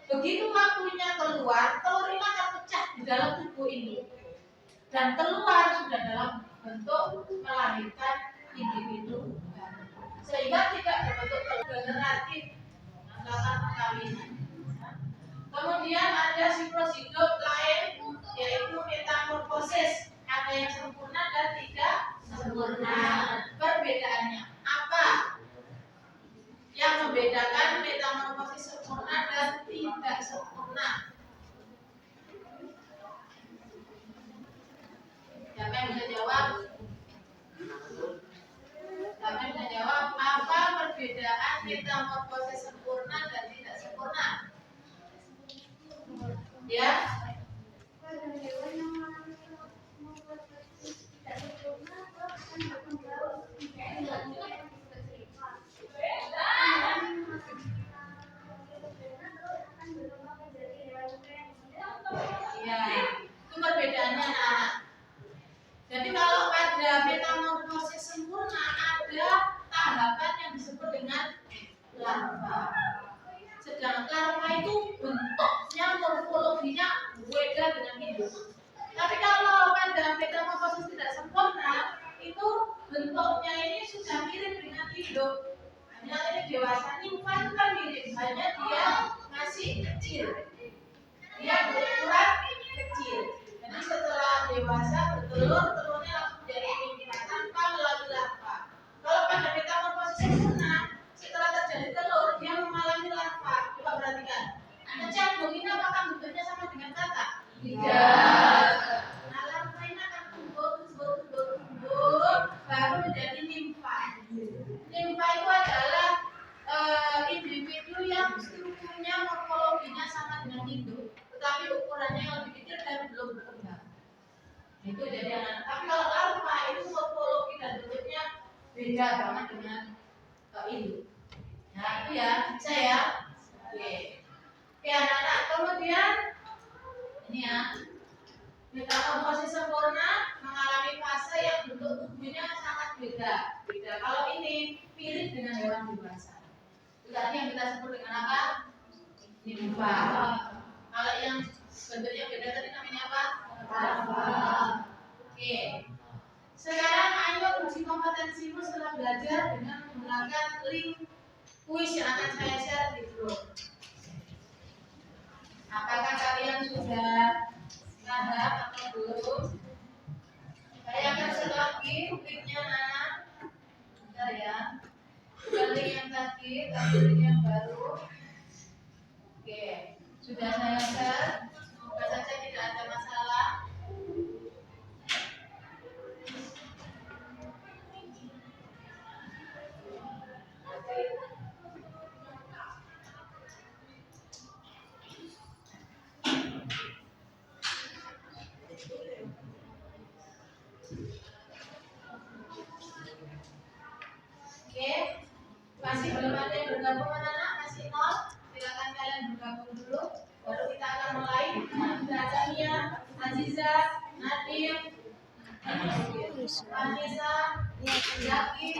Begitu waktunya keluar, telur ini akan pecah di dalam tubuh induk dan keluar sudah dalam bentuk melahirkan individu baru, sehingga tidak berbentuk generatif antara perkawinan. Kemudian ada siklozigot lain yaitu metamorfosis, ada yang sempurna dan tidak sempurna. Perbedaannya apa? Yang membedakan metamorfosis sempurna dan tidak sempurna. Siapa yang bisa jawab? Siapa yang bisa jawab? Apa perbedaan metamorfosis sempurna dan tidak sempurna? Ya? Ya, itu perbedaannya anak-anak. Jadi kalau pada metamorfosis sempurna ada tahapan yang disebut dengan larva. Sedangkan larva itu bentuknya morfologinya beda dengan induk. Tapi kalau pada metamorfosis tidak sempurna itu bentuknya ini sudah mirip dengan induk. Hanya ini dewasa nimfa itu kan mirip, hanya dia masih kecil. Dia berukuran kecil. Jadi setelah dewasa bertelur, telurnya langsung jadi nimfa tanpa melalui larva. Kalau pada metamorfosis sempurna, setelah terjadi telur, dia mengalami larva. Coba perhatikan. Kecambung ini apakah bentuknya sama dengan kakak? Tidak. Nah, larva ini akan tumbuh, baru menjadi nimfa. Nimfa itu adalah individu yang strukturnya, morfologinya sama dengan induk, tetapi ukurannya yang lebih kecil dan belum berkembang. Itu jadi anak. Tapi kalau larva itu morfologi dan bentuknya beda banget dengan induk. Nah itu ya, bisa ya. Oke anak-anak. Kemudian ini ya, metamorfosis sempurna mengalami fase yang bentuk tubuhnya sangat beda. Beda. Kalau ini mirip dengan hewan dewasa. Itu tadi yang kita sebut dengan apa? Nimfa. Kalau yang bentuknya beda tadi namanya apa? Larva. Oke. Sekarang ayo uji kompetensimu setelah belajar dengan menggunakan link kuis yang akan saya share di grup. Apakah kalian sudah paham atau belum? Saya akan share lagi linknya Nana. Bentar ya. Bukan link yang tadi, tapi link yang baru. Oke, sudah saya share. Semoga saja tidak ada masalah. Oke, masih belum ada yang bergabung anak-anak, masih nol. Silakan kalian bergabung dulu, baru kita akan mulai. Bacanya Aziza, Nadim, Anissa, Zaki.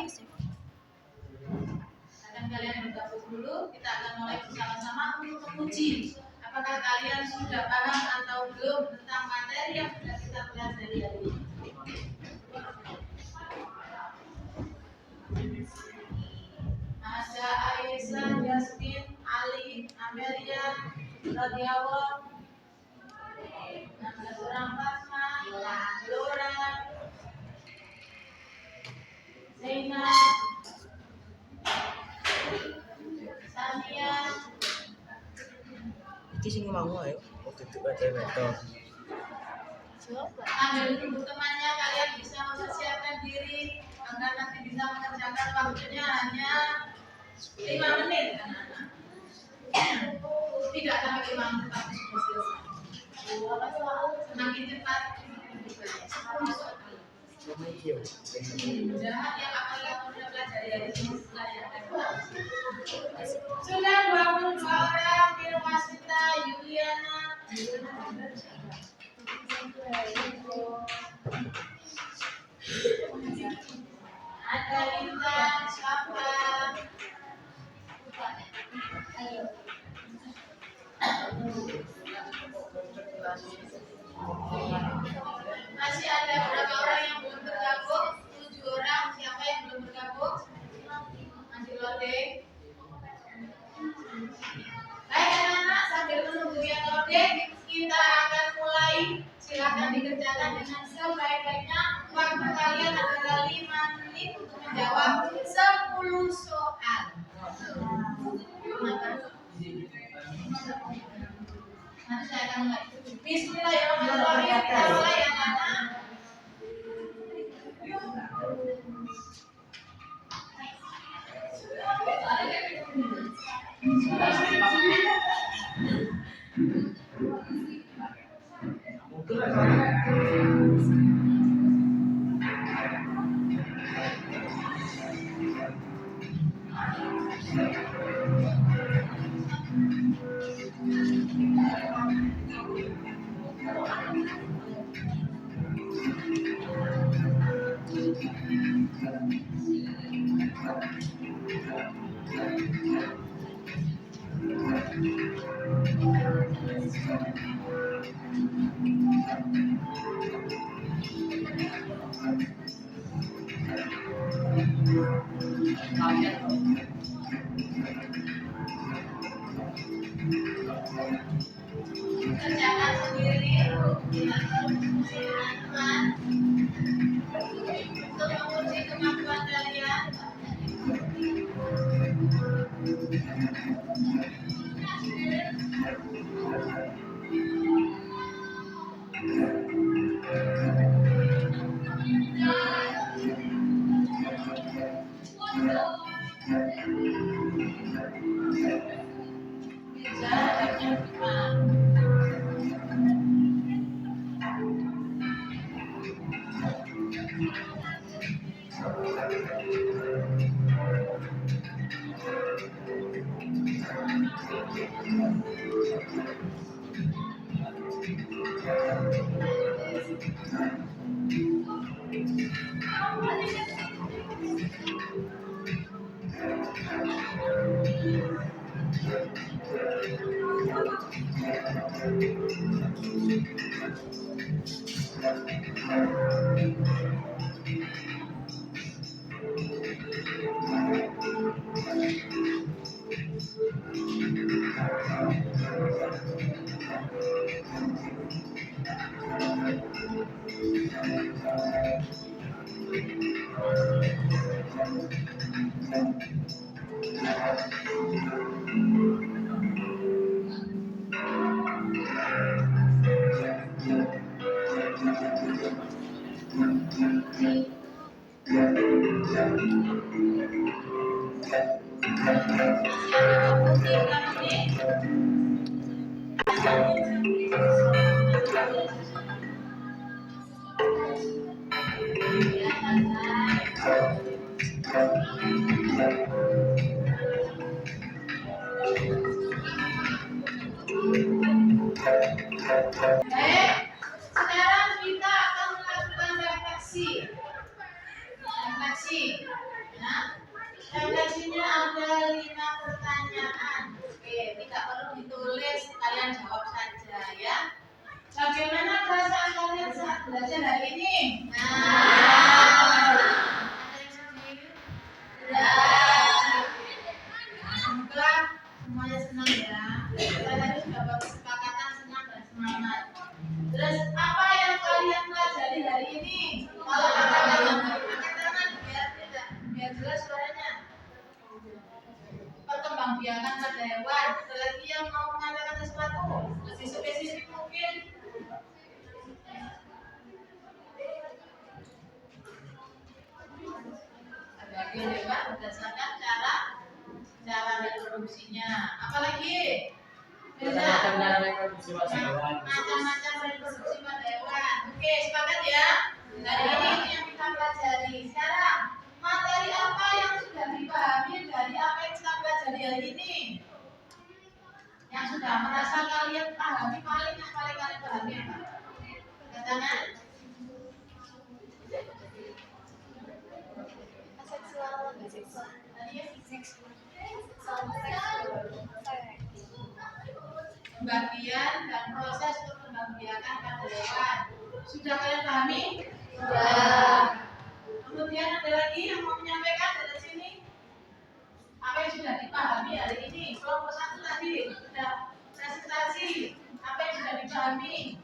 Akan kalian bergabung dulu, kita akan mulai bersama-sama untuk menguji apakah kalian sudah paham atau belum tentang materi yang sudah kita pelajari hari ini. Ada Aisyah, Jasmine, Ali, Amelia, Radiawan, ada seorang Fatma, Laura, Zainab, Sania. Iki sing mau ayo, waktu itu ada metode. Ambil dulu temannya, kalian bisa mempersiapkan diri agar nanti bisa mengerjakan waktunya hanya 5 menit. Tidak sampai 5 menit tapi sudah selesai. Semakin cepat jahat yang apa yang sudah belajar dari ini sudah 22 orang. Firmasita, Yuliana, ada Intan, siapa? Masih ada berapa orang yang belum bergabung? 7 orang. Siapa yang belum bergabung? Masih loading. Baik anak-anak, sambil menunggu yang loading, kita akan mulai. Silakan dikerjakan dengan sebaik-baiknya. Waktu kalian adalah 5 menit untuk menjawab 10 soal. Nanti saya akan mulai. Bismillahirrahmanirrahim. Kita mulai ya anak. Kerjakan sendiri dengan teman untuk menguji kemampuan kalian. Baik, sekarang kita akan melakukan refleksi. Refleksi, ya. Refleksinya ada 5 pertanyaan. Oke, tidak perlu ditulis, kalian jawab saja ya. Bagaimana perasaan kalian saat belajar hari ini? Ada yang sedih? Semoga semuanya senang ya. Kita harus dapat kesepakatan senang dan semangat. Terus apa yang kalian pelajari hari ini? Kalau angkat tangan biar jelas suaranya. Perkembangbiakan pada hewan. Ada lagi yang mau mengatakan sesuatu? Lebih spesifik mungkin. Sebagai hewan berdasarkan cara reproduksinya. Apalagi? Macam-macam reproduksi pada hewan. Macam-macam reproduksi pada hewan. Oke, sepakat ya? Hari ini itu yang kita pelajari. Sekarang, materi apa yang sudah dipahami dari apa yang kita pelajari hari ini? Yang sudah merasa kalian pahami, paling kalian pahami apa? Katakan. Pembagian dan proses untuk pembagian pada hewan. Sudah kalian pahami? Sudah. Kemudian ada lagi yang mau menyampaikan dari sini? Apa yang sudah dipahami hari ini? Kelompok 1 tadi sudah presentasi. Apa yang sudah dipahami?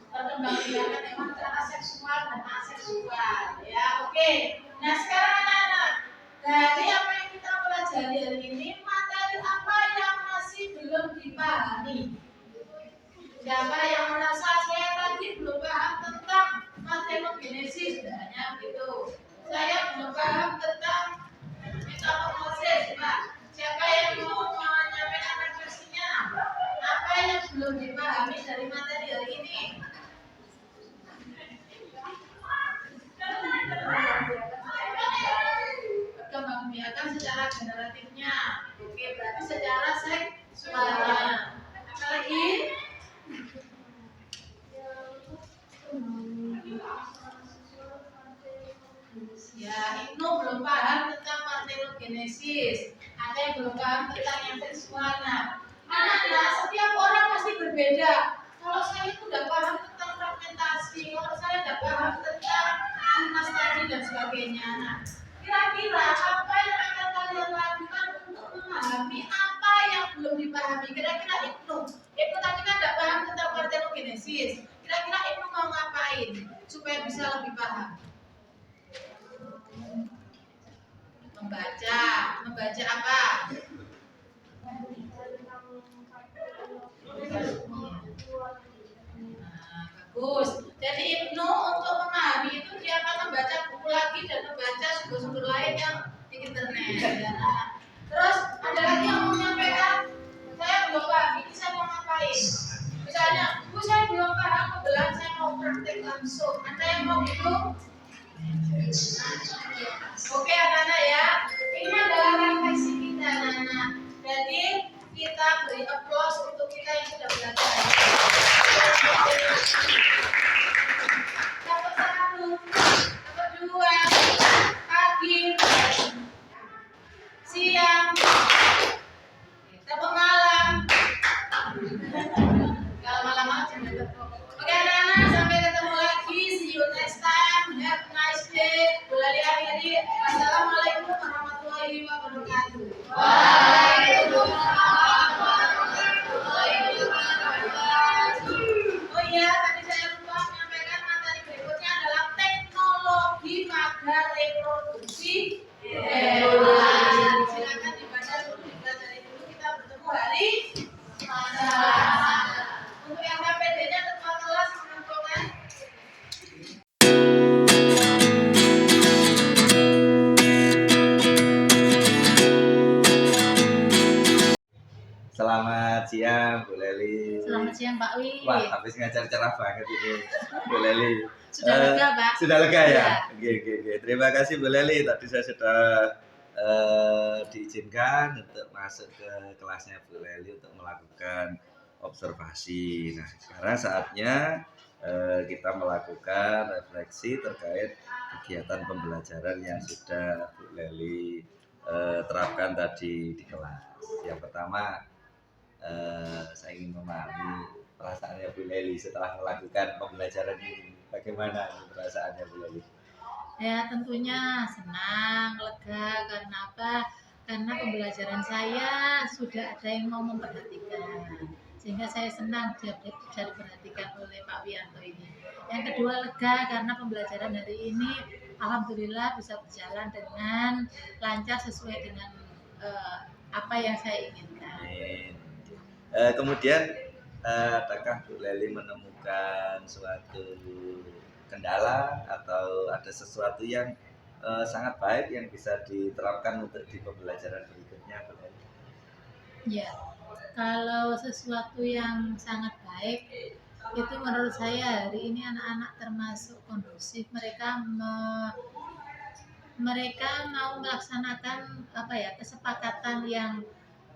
Perkembangbiakan hewan antara seksual dan aseksual. Ya, oke. Nah, sekarang anak-anak, dari apa yang kita pelajari hari ini, materi apa yang masih belum dipahami? Siapa yang merasa saya tadi belum paham tentang parthenogenesis? Hanya begitu. Saya belum paham tentang metamorfosis, Pak. Siapa yang mau menyampaikan refleksinya? Apa yang belum dipahami dari materi hari ini? Perkembangbiakan secara generatifnya. Oke, berarti secara seksualnya. Apa lagi? Ya, Ibnu belum paham tentang parthenogenesis. Ada yang belum paham tentang yang seksual. Nah, anak-anak, setiap orang pasti berbeda. Kalau saya itu tidak paham tentang fragmentasi, kalau saya tidak paham tentang tunas tadi dan sebagainya. Nah, kira-kira apa yang akan kalian lakukan untuk memahami apa yang belum dipahami? Kira-kira Ibnu tadi kan tidak paham tentang parthenogenesis. Kira-kira Ibnu mau ngapain supaya bisa lebih paham? Membaca apa? Bagus. Jadi Ibnu untuk memahami itu dia akan membaca buku lagi dan membaca sumber-sumber lain yang di internet. Terus ada lagi yang mau menyampaikan, saya belum paham ini saya mau ngapain? Misalnya, Bu saya belum paham kebetulan saya mau praktek langsung. Ada yang mau gitu? Oke anak-anak ya, ini adalah refleksi kita anak-anak. Jadi kita beri applause untuk kita yang sudah belajar. Dapat 1, dapat 2, pagi, siang, dapat malam. Kalau malam jangan tepuk. Oke anak-anak, sampai ketemu lagi. See you next time. Have a nice day. Boleh akhiri. Assalamualaikum warahmatullahi wabarakatuh. Waalaikumsalam warahmatullahi wabarakatuh. Oh iya, tadi saya lupa menyampaikan materi berikutnya adalah teknologi pada reproduksi hewan. Silakan dibaca dulu, dipelajari dulu. Kita bertemu hari Selasa. Untuk yang KPD-nya ketua kelas menentukan. siang Pak Wi. Wah, habis ngajar cerah banget ini Bu Leli. Sudah lega Pak? Sudah lega ya? Iya. Oke. Terima kasih Bu Leli. Tadi saya sudah diizinkan untuk masuk ke kelasnya Bu Leli untuk melakukan observasi. Nah, sekarang saatnya kita melakukan refleksi terkait kegiatan pembelajaran yang sudah Bu Leli terapkan tadi di kelas. Yang pertama, saya ingin memahami perasaannya Bu Leli setelah melakukan pembelajaran ini. Bagaimana perasaannya Bu Leli? Ya tentunya senang, lega, karena apa? Karena pembelajaran saya sudah ada yang mau memperhatikan, sehingga saya senang bisa diperhatikan oleh Pak Wianto ini. Yang kedua lega karena pembelajaran hari ini alhamdulillah bisa berjalan dengan lancar sesuai dengan apa yang saya inginkan. Amin. Kemudian adakah Bu Leli menemukan suatu kendala atau ada sesuatu yang sangat baik yang bisa diterapkan untuk di pembelajaran berikutnya Bu Leli? Ya, kalau sesuatu yang sangat baik itu menurut saya hari ini anak-anak termasuk kondusif, mereka mau melaksanakan kesepakatan yang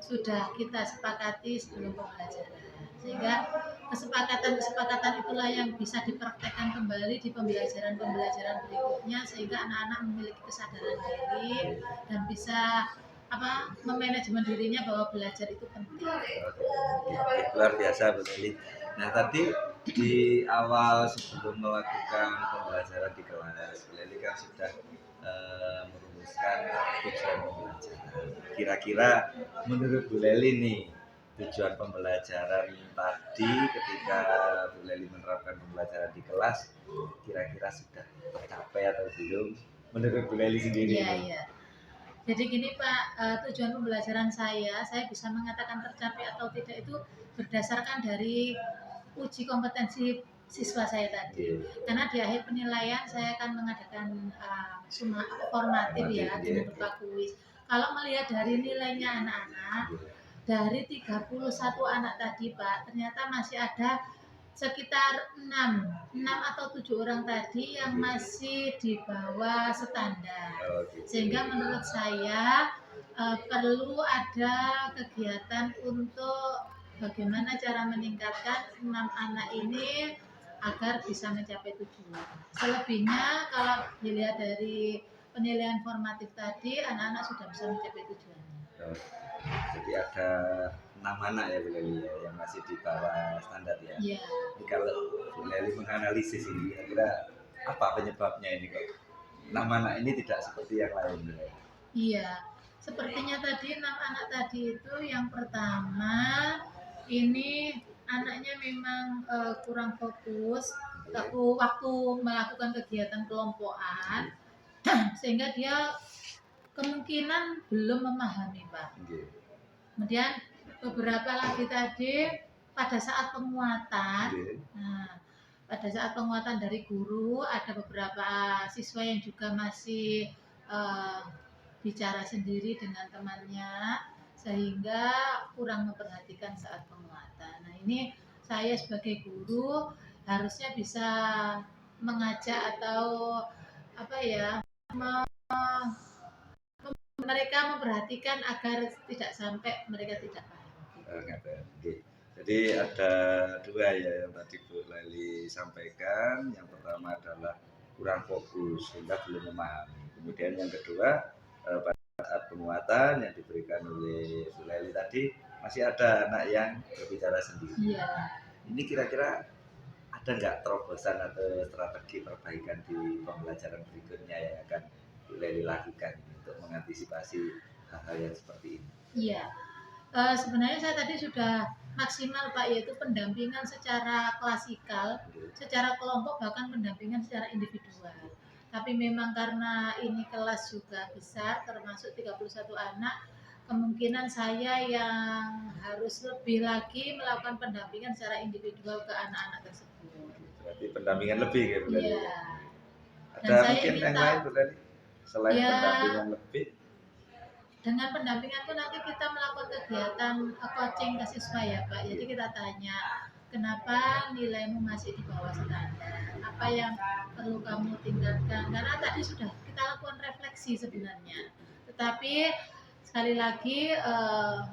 sudah kita sepakati sebelum pembelajaran, sehingga kesepakatan itulah yang bisa dipraktekkan kembali di pembelajaran berikutnya, sehingga anak-anak memiliki kesadaran diri dan bisa memanajemen dirinya bahwa belajar itu penting. Luar biasa Bu Leli. Nah, tadi di awal sebelum melakukan pembelajaran di kelas, Bu Leli kan sudah merumuskan tujuan pembelajaran. Kira-kira menurut Bu Leli nih, tujuan pembelajaran tadi ketika Bu Leli menerapkan pembelajaran di kelas, kira-kira sudah tercapai atau belum? Menurut Bu Leli sendiri? Iya. Jadi gini Pak, tujuan pembelajaran saya bisa mengatakan tercapai atau tidak itu berdasarkan dari uji kompetensi siswa saya tadi. Karena di akhir penilaian saya akan mengadakan formatif ya, dengan berupa kuis. Kalau melihat dari nilainya anak-anak, dari 31 anak tadi Pak, ternyata masih ada sekitar 6 atau 7 orang tadi yang masih di bawah standar, sehingga menurut saya perlu ada kegiatan untuk bagaimana cara meningkatkan 6 anak ini agar bisa mencapai tujuan. Selebihnya kalau dilihat dari penilaian formatif tadi, anak-anak sudah bisa mencapai tujuannya. Jadi ada 6 anak ya Bu Leli ya, yang masih di bawah standar ya. Iya. Jadi kalau Bu Leli menganalisis ini, kira-kira apa penyebabnya ini kok 6 anak ini tidak seperti yang lain? Iya, sepertinya tadi 6 anak tadi itu yang pertama ini anaknya memang kurang fokus waktu melakukan kegiatan kelompokan, sehingga dia kemungkinan belum memahami Pak. Kemudian beberapa lagi tadi pada saat penguatan, pada saat penguatan dari guru ada beberapa siswa yang juga masih bicara sendiri dengan temannya sehingga kurang memperhatikan saat penguatan. Nah ini saya sebagai guru harusnya bisa mengajak atau mereka memperhatikan agar tidak sampai mereka tidak paham. Jadi ada 2 ya yang tadi Bu Leli sampaikan. Yang pertama adalah kurang fokus sehingga belum memahami. Kemudian yang kedua pada saat penguatan yang diberikan oleh Bu Leli tadi masih ada anak yang berbicara sendiri. Iya. Ini kira-kira ada nggak terobosan atau strategi perbaikan di pembelajaran berikutnya yang akan Bu Leli lakukan untuk mengantisipasi hal-hal yang seperti ini? Iya, sebenarnya saya tadi sudah maksimal Pak, yaitu pendampingan secara klasikal, secara kelompok, bahkan pendampingan secara individual. Tapi memang karena ini kelas juga besar, termasuk 31 anak, kemungkinan saya yang harus lebih lagi melakukan pendampingan secara individual ke anak-anak tersebut. Berarti pendampingan lebih ya Bu Leli? Iya. Ada mungkin yang lain Bu Leli? Selain pendampingan lebih? Dengan pendampingan itu nanti kita melakukan kegiatan coaching ke siswa ya Pak. Jadi kita tanya, kenapa nilaimu masih di bawah standar, apa yang perlu kamu tingkatkan, karena tadi sudah kita lakukan refleksi sebenarnya, tetapi sekali lagi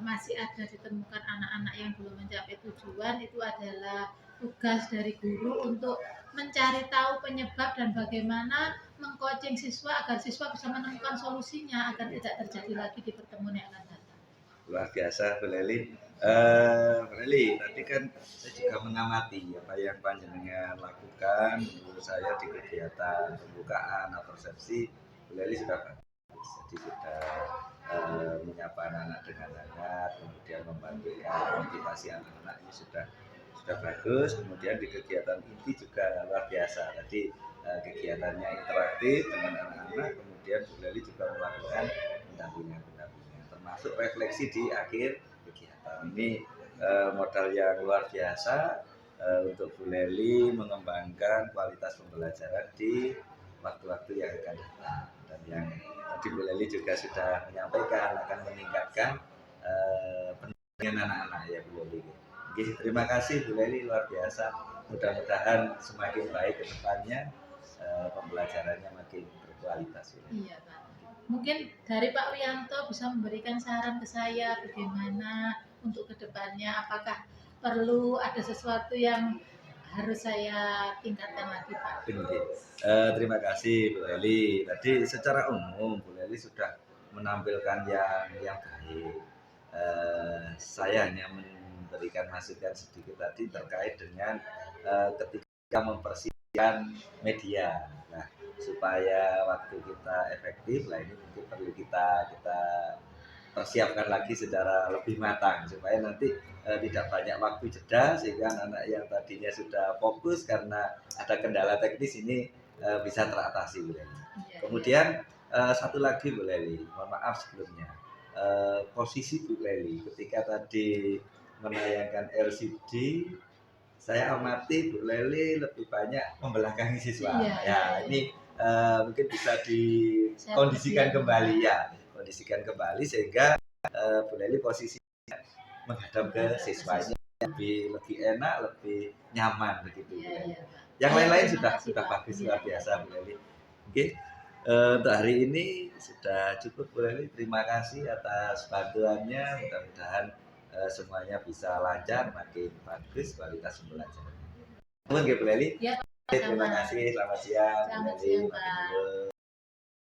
masih ada ditemukan anak-anak yang belum mencapai tujuan. Itu adalah tugas dari guru untuk mencari tahu penyebab dan bagaimana mengcoaching siswa agar siswa bisa menemukan solusinya agar tidak terjadi lagi di pertemuan yang akan datang. Luar biasa Bu Leli. Bu Leli, tadi kan saya juga mengamati apa yang panjenengan lakukan. Menurut saya di kegiatan pembukaan atau resepsi, Bu Leli sudah bagus. Jadi sudah menyapa anak-anak dengan hangat, kemudian membantukan motivasi anak-anak ini sudah bagus. Kemudian di kegiatan inti juga luar biasa. Tadi kegiatannya interaktif dengan anak-anak, kemudian Bu Leli juga melakukan pendampingan, termasuk refleksi di akhir kegiatan. Ini modal yang luar biasa untuk Bu Leli mengembangkan kualitas pembelajaran di waktu-waktu yang akan datang. Dan yang tadi Bu Leli juga sudah menyampaikan akan meningkatkan pendidikan anak-anak ya Bu Leli. Oke, terima kasih Bu Leli, luar biasa. Mudah-mudahan semakin baik ke depannya, pembelajarannya makin berkualitas. Iya Pak. Mungkin dari Pak Wianto bisa memberikan saran ke saya bagaimana untuk kedepannya, apakah perlu ada sesuatu yang harus saya tingkatkan lagi Pak? Terima kasih Bu Leli. Tadi secara umum Bu Leli sudah menampilkan yang baik. Saya hanya memberikan masukan sedikit tadi terkait dengan ketika mempersiapkan media. Nah, supaya waktu kita efektif, lah ini mungkin perlu kita persiapkan lagi secara lebih matang supaya nanti tidak banyak waktu jeda, sehingga anak-anak yang tadinya sudah fokus karena ada kendala teknis ini bisa teratasi Bu Leli. Kemudian satu lagi Bu Leli, mohon maaf sebelumnya, posisi Bu Leli ketika tadi menayangkan LCD, saya amati Bu Leli lebih banyak membelakangi siswa. Ini mungkin bisa dikondisikan kembali kondisikan kembali sehingga Bu Leli posisinya menghadap ke siswanya lebih enak, lebih nyaman begitu. Yang lain-lain sudah bagus, luar biasa Bu Leli. Oke, untuk hari ini sudah cukup Bu Leli. Terima kasih atas bantuannya. Mudah-mudahan semuanya bisa lancar, makin bagus kualitas pembelajaran. Bu Leli. Ya, terima kasih. Selamat siang. Selamat siang Pak.